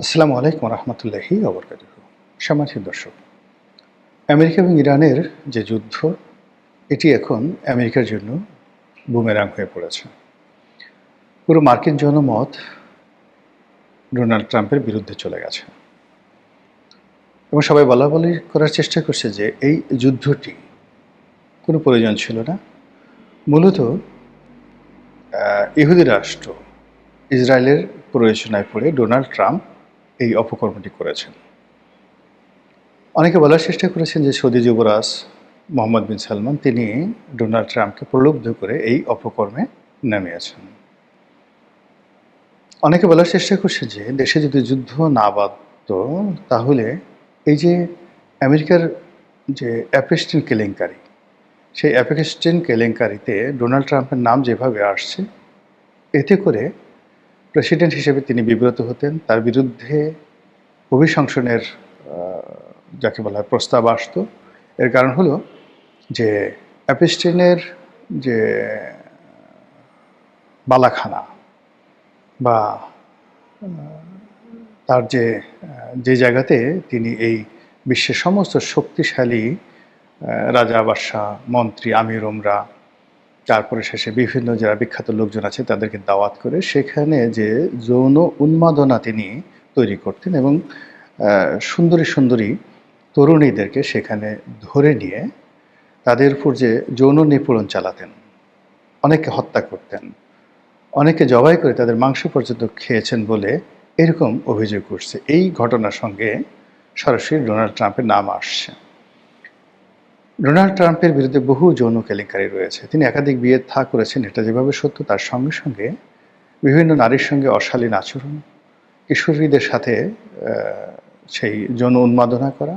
আসসালামু আলাইকুম রহমতুল্লাহি ওবরকাতুহ। সম্মানিত দর্শক, আমেরিকা এবং ইরানের যে যুদ্ধ, এটি এখন আমেরিকার জন্য বুমেরাং হয়ে পড়েছে। পুরো মার্কিন জনমত ডোনাল্ড ট্রাম্পের বিরুদ্ধে চলে গেছে এবং সবাই বলাবলি করার চেষ্টা করছে যে এই যুদ্ধটি কোনো প্রয়োজন ছিল না। মূলত ইহুদি রাষ্ট্র ইসরায়েলের প্ররোচনায় পড়ে ডোনাল্ড ট্রাম্প এই অপকর্মটি করেছেন। অনেকে বলার চেষ্টা করেছেন যে সৌদি যুবরাজ মোহাম্মদ বিন সালমান তিনি ডোনাল্ড ট্রাম্পকে প্রলুব্ধ করে এই অপকর্মে নামিয়েছেন। অনেকে বলার চেষ্টা করছে যে দেশে যদি যুদ্ধ না বাধত তাহলে এই যে আমেরিকার যে অ্যাপেস্টিন কেলেঙ্কারি, সেই অ্যাপেস্টিন কেলেঙ্কারিতে ডোনাল্ড ট্রাম্পের নাম যেভাবে আসছে, এতে করে প্রেসিডেন্ট হিসেবে তিনি বিব্রত হতেন, তার বিরুদ্ধে অভিশংসনের যাকে বলা হয় প্রস্তাব আসত। এর কারণ হলো যে অ্যাপেস্টিনের যে বালাখানা বা তার যে জায়গাতে তিনি এই বিশ্বের সমস্ত শক্তিশালী রাজা বাদশাহ মন্ত্রী আমির ওমরা, তারপরে শেষে বিভিন্ন যারা বিখ্যাত লোকজন আছে তাদেরকে দাওয়াত করে সেখানে যে যৌন উন্মাদনা তিনি তৈরি করতেন এবং সুন্দরী সুন্দরী তরুণীদেরকে সেখানে ধরে নিয়ে তাদের উপর যে যৌন নিপীড়ন চালাতেন, অনেকে হত্যা করতেন, অনেকে জবাই করে তাদের মাংস পর্যন্ত খেয়েছেন বলে এরকম অভিযোগ উঠছে। এই ঘটনার সঙ্গে সরাসরি ডোনাল্ড ট্রাম্পের নাম আসছে। ডোনাল্ড ট্রাম্পের বিরুদ্ধে বহু যৌন কেলেঙ্কারি রয়েছে। তিনি একাধিক বিয়ে থা করেছেন, এটা যেভাবে সত্য, তার সঙ্গে সঙ্গে বিভিন্ন নারীর সঙ্গে অশালীন আচরণ, কিশোরীদের সাথে সেই যৌন উন্মাদনা করা,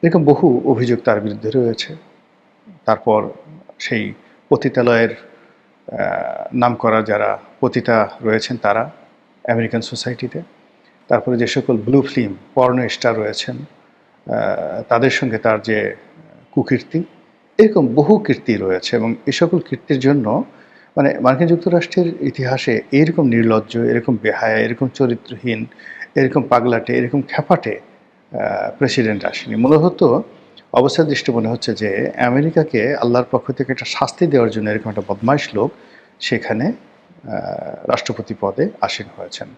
এরকম বহু অভিযোগ তার বিরুদ্ধে রয়েছে। তারপর সেই পতিতালয়ের নামকরা যারা পতিতা রয়েছেন তারা আমেরিকান সোসাইটিতে, তারপরে যে সকল ব্লু ফিল্ম পর্নো স্টার রয়েছেন তাদের সঙ্গে তার যে কুকীর্তি, এরকম বহু কীর্তি রয়েছে। এবং এই সকল কীর্তির জন্য মানে মার্কিন যুক্তরাষ্ট্রের ইতিহাসে এরকম নির্লজ্জ, এরকম বেহায়া, এরকম চরিত্রহীন, এরকম পাগলাটে, এরকম খ্যাপাটে প্রেসিডেন্ট আসেনি। মূলত অবস্থা দৃষ্টি মনে হচ্ছে যে আমেরিকাকে আল্লাহর পক্ষ থেকে একটা শাস্তি দেওয়ার জন্য এরকম একটা বদমাইশ লোক সেখানে রাষ্ট্রপতি পদে আসীন হয়েছেন।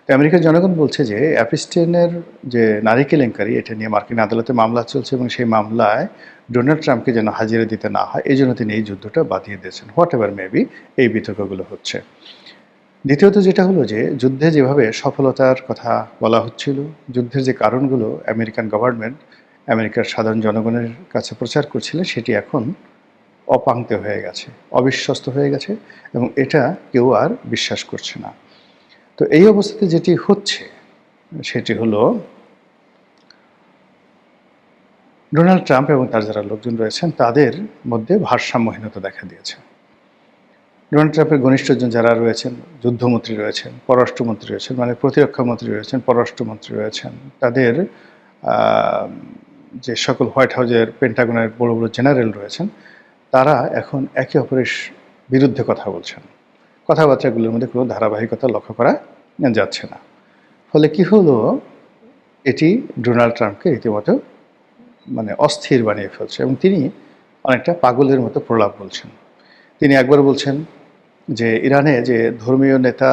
তো আমেরিকার জনগণ বলছে যে অ্যাপস্টিনের যে নারী কেলেঙ্কারি, এটা নিয়ে মার্কিন আদালতে মামলা চলছে এবং সেই মামলায় ডোনাল্ড ট্রাম্পকে যেন হাজিরা দিতে না হয় এই জন্য তিনি এই যুদ্ধটা বাঁধিয়ে দিয়েছেন। হোয়াট এভার মেবি এই বিতর্কগুলো হচ্ছে। দ্বিতীয়ত যেটা হলো যে যুদ্ধে যেভাবে সফলতার কথা বলা হচ্ছিল, যুদ্ধের যে কারণগুলো আমেরিকান গভর্নমেন্ট আমেরিকার সাধারণ জনগণের কাছে প্রচার করছিল, সেটি এখন অপাঙ্ক্তে হয়ে গেছে, অবিশ্বস্ত হয়ে গেছে এবং এটা কেউ আর বিশ্বাস করছে না। তো এই অবস্থাতে যেটি হচ্ছে সেটি হলো ডোনাল্ড ট্রাম্প এবং তার যারা লোকজন রয়েছেন তাদের মধ্যে ভারসাম্যহীনতা দেখা দিয়েছে। ডোনাল্ড ট্রাম্পের ঘনিষ্ঠজন যারা রয়েছেন, যুদ্ধমন্ত্রী রয়েছেন, পররাষ্ট্রমন্ত্রী রয়েছেন, মানে প্রতিরক্ষামন্ত্রী রয়েছেন, পররাষ্ট্রমন্ত্রী রয়েছেন, তাদের যে সকল হোয়াইট হাউসের পেন্টাগনের বড় বড় জেনারেল রয়েছেন, তারা এখন একে অপরের বিরুদ্ধে কথা বলছেন। কথাবার্তাগুলোর মধ্যে কোনো ধারাবাহিকতা লক্ষ্য করা যাচ্ছে না। ফলে কি হলো, এটি ডোনাল্ড ট্রাম্পকে রীতিমতো মানে অস্থির বানিয়ে ফেলছে এবং তিনি অনেকটা পাগলের মতো প্রলাপ বলছেন। তিনি একবার বলছেন যে ইরানে যে ধর্মীয় নেতা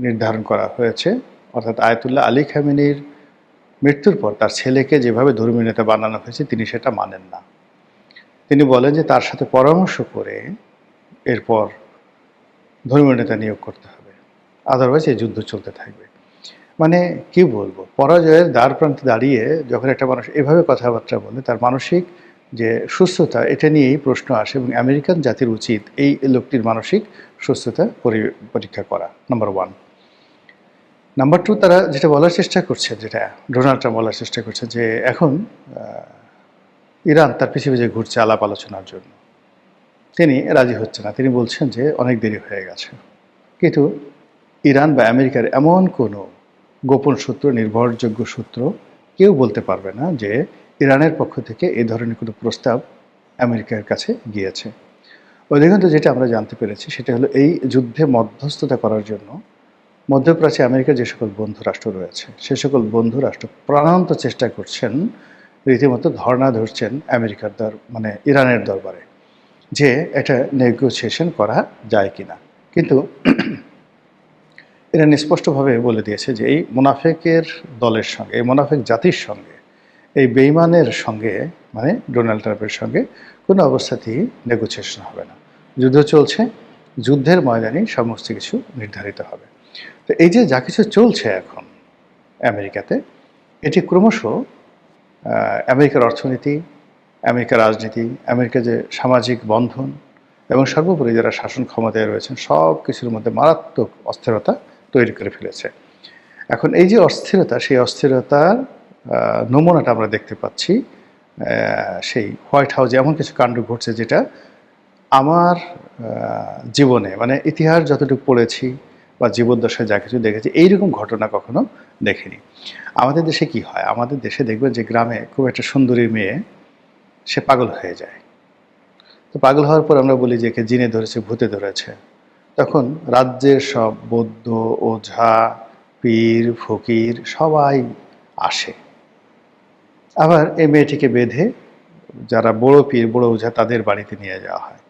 নির্ধারণ করা হয়েছে, অর্থাৎ আয়াতুল্লাহ আলী খামেনির মৃত্যুর পর তার ছেলেকে যেভাবে ধর্মীয় নেতা বানানো হয়েছে তিনি সেটা মানেন না। তিনি বলেন যে তার সাথে পরামর্শ করে এরপর ধর্মীয় নেতা নিয়োগ করতে হবে, আদারওয়াইজ এই যুদ্ধ চলতে থাকবে। মানে কি বলবো, পরাজয়ের দ্বার প্রান্তে দাঁড়িয়ে যখন একটা মানুষ এভাবে কথাবার্তা বলে তার মানসিক যে সুস্থতা, এটা নিয়েই প্রশ্ন আসে এবং আমেরিকান জাতির উচিত এই লোকটির মানসিক সুস্থতা পরীক্ষা করা, নাম্বার ওয়ান। নাম্বার টু, তারা যেটা বলার চেষ্টা করছে, যেটা ডোনাল্ড ট্রাম্প বলার চেষ্টা করছে যে এখন ইরান তার পিছিয়ে পিছিয়ে ঘুরছে আলাপ আলোচনার জন্য, তিনি রাজি হচ্ছে না। তিনি বলছেন যে অনেক দেরি হয়ে গেছে। কিন্তু ইরান বা আমেরিকার এমন কোনো গোপন সূত্র, নির্ভরযোগ্য সূত্র কেউ বলতে পারবে না যে ইরানের পক্ষ থেকে এই ধরনের কোনো প্রস্তাব আমেরিকার কাছে গিয়েছে। অধিকাংশ যেটা আমরা জানতে পেরেছি সেটা হলো এই যুদ্ধে মধ্যস্থতা করার জন্য মধ্যপ্রাচ্যে আমেরিকার যে সকল বন্ধু রাষ্ট্র রয়েছে সে সকল বন্ধু রাষ্ট্র প্রাণান্ত চেষ্টা করছেন, রীতিমতো ধর্ণা ধরছেন আমেরিকার মানে ইরানের দরবারে যে এটা নেগোসিয়েশন করা যায় কিনা। কিন্তু ইরান স্পষ্টভাবে বলে দিয়েছে যে এই মুনাফেকের দলের সঙ্গে, এই মুনাফেক জাতির সঙ্গে, এই বেইমানের সঙ্গে মানে ডোনাল্ড ট্রাম্পের সঙ্গে কোনো অবস্থাতেই নেগোসিয়েশন হবে না। যুদ্ধ চলছে, যুদ্ধের ময়দানে সমস্ত কিছু নির্ধারিত হবে। তো এই যে যা কিছু চলছে এখন আমেরিকাতে, এটি ক্রমশ আমেরিকার অর্থনীতি, আমেরিকার রাজনীতি, আমেরিকার যে সামাজিক বন্ধন এবং সর্বোপরি যারা শাসন ক্ষমতায় রয়েছেন সব কিছুর মধ্যে মারাত্মক অস্থিরতা তৈরি করে ফেলেছে। এখন এই যে অস্থিরতা, সেই অস্থিরতার নমুনাটা আমরা দেখতে পাচ্ছি সেই হোয়াইট হাউসে। এমন কিছু কাণ্ড ঘটছে যেটা আমার জীবনে মানে ইতিহাস যতটুকু পড়েছি বা জীবদ্দশায় যা কিছু দেখেছি এইরকম ঘটনা কখনো দেখিনি। আমাদের দেশে কি হয়, আমাদের দেশে দেখবেন যে গ্রামে খুব একটা সুন্দরী মেয়ে সে পাগল হয়ে যায়। তো পাগল হওয়ার পর আমরা বলি যে একে জিনে ধরেছে, ভূতে ধরেছে। তখন রাজ্যের সব বৌদ্ধ, ওঝা, পীর, ফকির সবাই আসে। আবার এই মেয়েটিকে বেঁধে যারা বড় পীর, বড় ওঝা তাদের বাড়িতে নিয়ে যাওয়া হয়।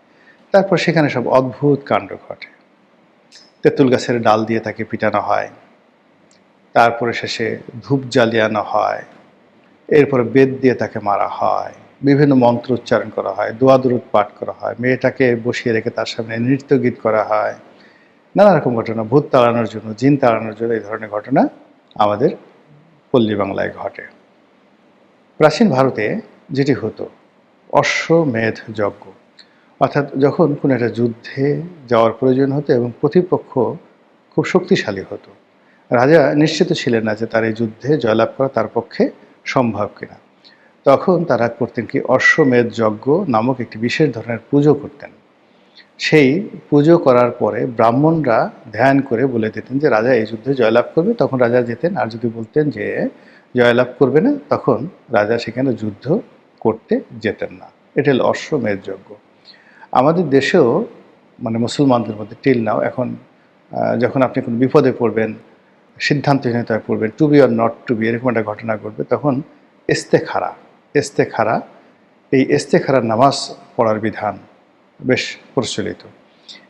তারপর সেখানে সব অদ্ভুত কাণ্ড ঘটে। তেঁতুল গাছের ডাল দিয়ে তাকে পিটানো হয়, তারপরে শেষে ধূপ জ্বালিয়ানো হয়, এরপরে বেদ দিয়ে তাকে মারা হয়, বিভিন্ন মন্ত্র উচ্চারণ করা হয়, দোয়া দুরূদ পাঠ করা হয়, মেয়েটাকে বসিয়ে রেখে তার সামনে নৃত্য গীত করা হয়। নানা রকম ঘটনা, ভূত তাড়ানোর জন্য, জিন তাড়ানোর জন্য এই ধরনের ঘটনা আমাদের পল্লী বাংলায় ঘটে। প্রাচীন ভারতে যেটি হতো অশ্বমেধ যজ্ঞ, অর্থাৎ যখন কোনো একটা যুদ্ধে যাওয়ার প্রয়োজন হতো এবং প্রতিপক্ষ খুব শক্তিশালী হতো, রাজা নিশ্চিত ছিলেন না যে তার এই যুদ্ধে জয়লাভ করা তার পক্ষে সম্ভব কিনা, তখন তারা করতেন কি, অশ্বমেধ যজ্ঞ নামক একটি বিশেষ ধরনের পুজো করতেন। সেই পুজো করার পরে ব্রাহ্মণরা ধ্যান করে বলে দিতেন যে রাজা এই যুদ্ধে জয়লাভ করবে, তখন রাজা যেতেন। আর যদি বলতেন যে জয়লাভ করবে না, তখন রাজা সেখানে যুদ্ধ করতে যেতেন না। এটা হল অশ্বমেধ যজ্ঞ। আমাদের দেশেও মানে মুসলমানদের মধ্যে টিল নাও এখন যখন আপনি কোনো বিপদে পড়বেন, সিদ্ধান্তহীনতায় পড়বেন, to be or not to be এরকম একটা ঘটনা ঘটবে, তখন ইস্তেখারা এই ইস্তেখারার নামাজ পড়ার বিধান বেশ প্রচলিত।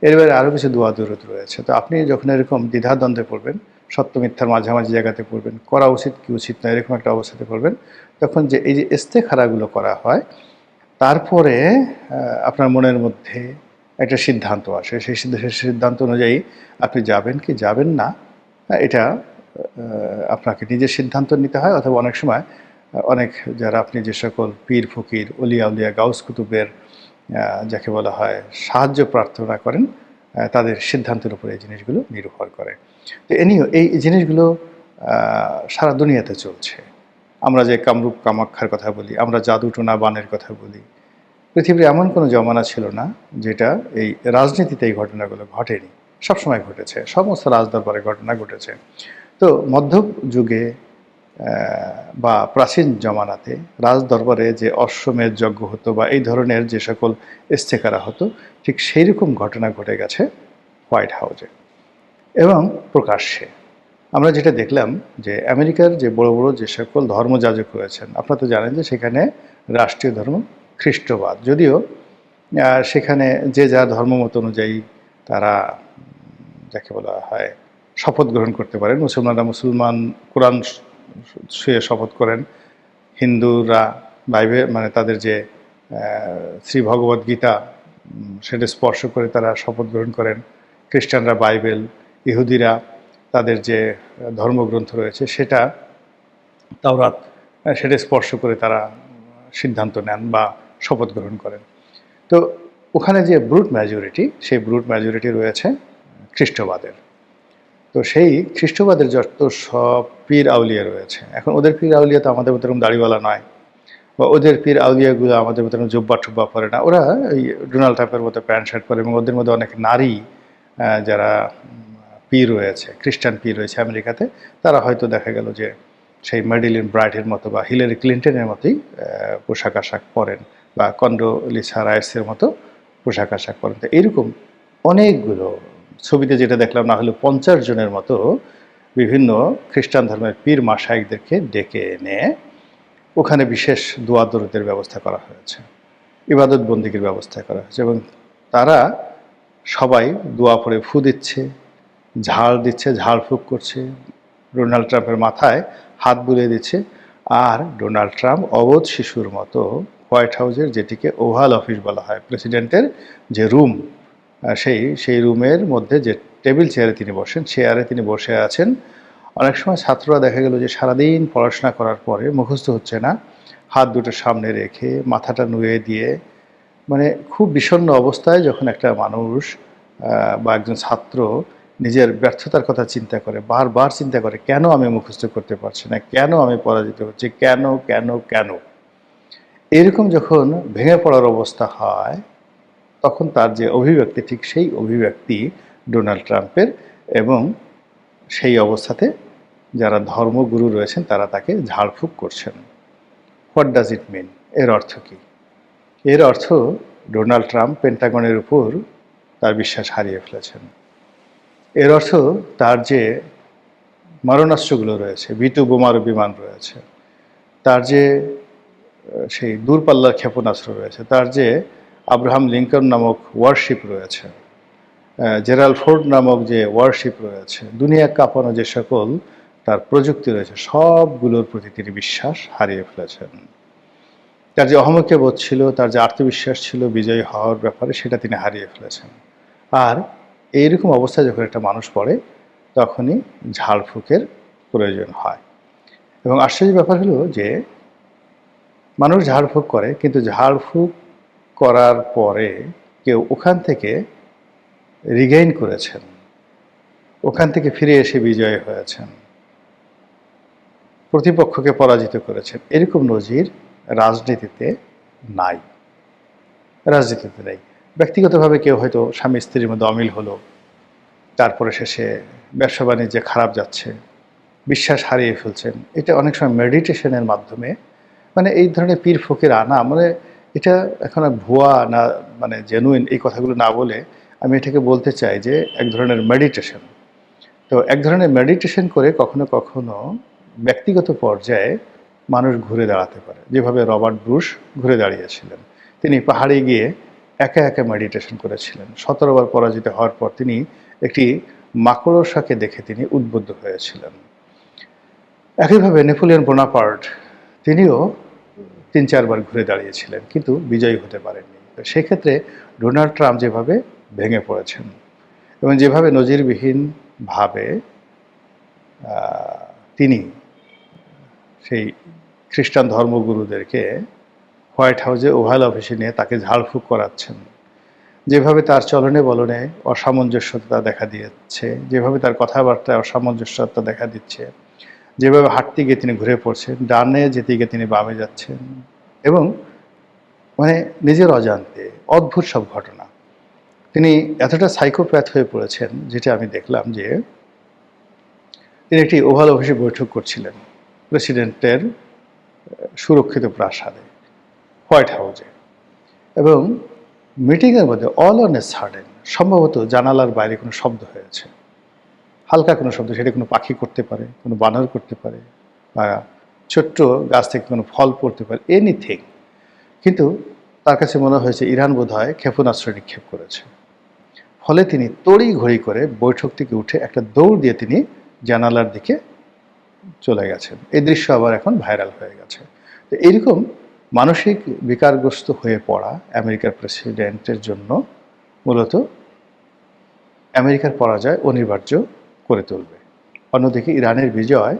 এর বাইরে আরও কিছু দোয়া দরুদ রয়েছে। তো আপনি যখন এরকম দ্বিধাদ্বন্দ্বে পড়বেন, সত্য মিথ্যার মাঝামাঝি জায়গাতে পড়বেন, করা উচিত কি উচিত না এরকম একটা অবস্থাতে পড়বেন, তখন যে এই যে ইস্তেখারাগুলো করা হয়, তারপরে আপনার মনের মধ্যে একটা সিদ্ধান্ত আসে। সেই সিদ্ধান্ত অনুযায়ী আপনি যাবেন কি যাবেন না, এটা আপনাকে নিজের সিদ্ধান্ত নিতে হয়। অথবা অনেক সময় অনেক যারা আপনি যে সকল পীর ফকির, অলিয়া উলিয়া, গাউস কুতুবের যাকে বলা হয় সাহায্য প্রার্থনা করেন, তাদের সিদ্ধান্তের উপরে এই জিনিসগুলো নির্ভর করে। তো এই জিনিসগুলো সারা দুনিয়াতে চলছে। আমরা যে কামরূপ কামাখ্যার কথা বলি, আমরা জাদুটোনা বানের কথা বলি, পৃথিবীর এমন কোনো জমানা ছিল না যেটা এই রাজনীতিতে এই ঘটনাগুলো ঘটেনি। সবসময় ঘটেছে, সমস্ত রাজদরবারে ঘটনা ঘটেছে। তো মধ্যযুগে বা প্রাচীন জমানাতে রাজদরবারে যে অশ্বমেধ যজ্ঞ হতো বা এই ধরনের যে সকল ইস্তেকারা হতো, ঠিক সেই রকম ঘটনা ঘটে গেছে হোয়াইট হাউসে এবং প্রকাশ্যে। আমরা যেটা দেখলাম যে আমেরিকার যে বড় বড় যে সকল ধর্মযাজক রয়েছেন, আপনারা তো জানেন যে সেখানে রাষ্ট্রীয় ধর্ম খ্রিস্টবাদ, যদিও সেখানে যে যার ধর্মমত অনুযায়ী তারা যাকে বলা হয় শপথ গ্রহণ করতে পারেন। মুসলমানরা কোরআন শুয়ে শপথ করেন, হিন্দুরা বাইবেল মানে তাদের যে শ্রী ভগবদ গীতা সেটা স্পর্শ করে তারা শপথ গ্রহণ করেন, খ্রিস্টানরা বাইবেল, ইহুদিরা তাদের যে ধর্মগ্রন্থ রয়েছে সেটা তাওরাত, সেটা স্পর্শ করে তারা সিদ্ধান্ত নেন বা শপথ গ্রহণ করেন। তো ওখানে যে ব্রুট মেজরিটি, সেই ব্রুট মেজরিটি রয়েছে খ্রিস্টবাদের। তো সেই খ্রিস্টবাদের যত সব পীর আউলিয়া রয়েছে, এখন ওদের পীর আউলিয়া তো আমাদের মতো এরকম দাড়িওয়ালা নয়, বা ওদের পীর আউলিয়াগুলো আমাদের মতো জুব্বা টুব্বা পরে না। ওরা এই ডোনাল্ড ট্রাম্পের মতো প্যান্ট শার্ট পরে এবং ওদের মধ্যে অনেক নারী যারা পীর রয়েছে, খ্রিস্টান পীর রয়েছে আমেরিকাতে, তারা হয়তো দেখা গেল যে সেই ম্যাডিলিন ব্রাইটের মতো বা হিলারি ক্লিন্টনের মতোই পোশাক আশাক পরেন বা কন্ডোলিসা রাইসের মতো পোশাক আশাক পরেন। তো এইরকম অনেকগুলো ছবিতে যেটা দেখলাম না হলে 50 জনের মতো বিভিন্ন খ্রিস্টান ধর্মের পীর মাশায়েখদেরকে ডেকে এনে ওখানে বিশেষ দোয়া দরুদের ব্যবস্থা করা হয়েছে, ইবাদত বন্দিগির ব্যবস্থা করা হয়েছে, এবং তারা সবাই দোয়া পড়ে ফু দিচ্ছে, ঝাড় দিচ্ছে, ঝাড়ফুঁক করছে, ডোনাল্ড ট্রাম্পের মাথায় হাত বুলিয়ে দিচ্ছে। আর ডোনাল্ড ট্রাম্প অবোধ শিশুর মতো হোয়াইট হাউসের, যেটিকে ওভাল অফিস বলা হয়, প্রেসিডেন্টের যে রুম, সেই রুমের মধ্যে যে টেবিল চেয়ারে তিনি বসেন, চেয়ারে তিনি বসে আছেন। অনেক সময় ছাত্ররা দেখা গেল যে সারাদিন পড়াশোনা করার পরে মুখস্থ হচ্ছে না, হাত দুটো সামনে রেখে মাথাটা নুয়ে দিয়ে, মানে খুব বিষণ্ণ অবস্থায় যখন একটা মানুষ বা একজন ছাত্র নিজের ব্যর্থতার কথা চিন্তা করে, বারবার চিন্তা করে, কেন আমি মুখস্থ করতে পারছি না, কেন আমি পরাজিত হচ্ছি, কেন কেন কেন, এরকম যখন ভেঙে পড়ার অবস্থা হয়, তখন তার যে অভিব্যক্তি, ঠিক সেই অভিব্যক্তি ডোনাল্ড ট্রাম্পের। এবং সেই অবস্থাতে যারা ধর্মগুরু রয়েছেন তারা তাকে ঝাড়ফুঁক করছেন। হোয়াট ডাজ ইট মিন? এর অর্থ কী? এর অর্থ ডোনাল্ড ট্রাম্প পেন্টাগনের উপর তার বিশ্বাস হারিয়ে ফেলেছেন। এর অর্থ তার যে মারণাস্ত্রগুলো রয়েছে, B2 বোমারু বিমান রয়েছে, তার যে সেই দূরপাল্লার ক্ষেপণাস্ত্র রয়েছে, তার যে আব্রাহাম লিঙ্কন নামক ওয়ারশিপ রয়েছে, জেরাল্ড ফোর্ড নামক যে ওয়ারশিপ রয়েছে, দুনিয়া কাঁপানো যে সকল তার প্রযুক্তি রয়েছে, সবগুলোর প্রতি তিনি বিশ্বাস হারিয়ে ফেলেছেন। তার যে অহমিকা বোধ ছিল, তার যে আত্মবিশ্বাস ছিল বিজয়ী হওয়ার ব্যাপারে, সেটা তিনি হারিয়ে ফেলেছেন। আর এইরকম অবস্থায় যখন একটা মানুষ পড়ে, তখনই ঝাড়ফুঁকের প্রয়োজন হয়। এবং আশ্চর্যের ব্যাপার হলো যে মানুষ ঝাড়ফুঁক করে, কিন্তু ঝাড়ফুঁক করার পরে কেউ ওখান থেকে রিগেইন করেছেন, ওখান থেকে ফিরে এসে বিজয়ী হয়েছেন, প্রতিপক্ষকে পরাজিত করেছেন, এরকম নজির রাজনীতিতে নাই। রাজনীতিতে নেই। ব্যক্তিগতভাবে কেউ হয়তো স্বামী স্ত্রীর মধ্যে অমিল হলো, তারপরে শেষে ব্যবসা বাণিজ্যে খারাপ যাচ্ছে, বিশ্বাস হারিয়ে ফেলছেন, এটা অনেক সময় মেডিটেশনের মাধ্যমে, মানে এই ধরনের পীর ফকির আনা, মানে এটা এখন আর ভুয়া না, মানে জেনুইন, এই কথাগুলো না বলে আমি এটাকে বলতে চাই যে এক ধরনের মেডিটেশন। তো এক ধরনের মেডিটেশন করে কখনো কখনো ব্যক্তিগত পর্যায়ে মানুষ ঘুরে দাঁড়াতে পারে, যেভাবে রবার্ট ব্রুশ ঘুরে দাঁড়িয়েছিলেন। তিনি পাহাড়ে গিয়ে একা একা মেডিটেশন করেছিলেন। 17 বার পরাজিত হওয়ার পর তিনি একটি মাকড়সাকে দেখে তিনি উদ্বুদ্ধ হয়েছিলেন। একইভাবে নেপোলিয়ন বোনাপার্ট, তিনিও 3-4 বার ঘুরে দাঁড়িয়েছিলেন, কিন্তু বিজয়ী হতে পারেননি। তো সেক্ষেত্রে ডোনাল্ড ট্রাম্প যেভাবে ভেঙে পড়েছেন এবং যেভাবে নজিরবিহীনভাবে তিনি সেই খ্রিস্টান ধর্মগুরুদেরকে হোয়াইট হাউসে ওভাল অফিসে নিয়ে তাকে ঝাড়ফুঁক করাচ্ছেন, যেভাবে তার চলনে বলনে অসামঞ্জস্যতা দেখা দিচ্ছে, যেভাবে তার কথাবার্তায় অসামঞ্জস্যতা দেখা দিচ্ছে, যেভাবে হাঁটতে গিয়ে তিনি ঘুরে পড়ছেন, ডানে যেতে গিয়ে তিনি বামে যাচ্ছেন, এবং মানে নিজের অজান্তে অদ্ভুত সব ঘটনা। তিনি এতটা সাইকোপ্যাথ হয়ে পড়েছেন, যেটা আমি দেখলাম যে তিনি একটি ওভাল অফিসে বৈঠক করছিলেন প্রেসিডেন্টের সুরক্ষিত প্রাসাদে, হোয়াইট হাউসে, এবং মিটিংয়ের মধ্যে অল অন এ সাডেন সম্ভবত জানালার বাইরে কোনো শব্দ হয়েছে, হালকা কোনো শব্দ, সেটা কোনো পাখি করতে পারে, কোনো বানর করতে পারে, বা ছোট্ট গাছ থেকে কোনো ফল পড়তে পারে, এনিথিং। কিন্তু তার কাছে মনে হয়েছে ইরান বোধহয় ক্ষেপণাস্ত্র নিক্ষেপ করেছে। ফলে তিনি তড়ি ঘড়ি করে বৈঠক থেকে উঠে একটা দৌড় দিয়ে তিনি জানালার দিকে চলে গেছেন। এই দৃশ্য আবার এখন ভাইরাল হয়ে গেছে। তো এইরকম মানসিক বিকারগ্রস্ত হয়ে পড়া আমেরিকার প্রেসিডেন্টের জন্য মূলত আমেরিকার পরাজয় অনিবার্য করে তুলবে। অন্যদিকে ইরানের বিজয়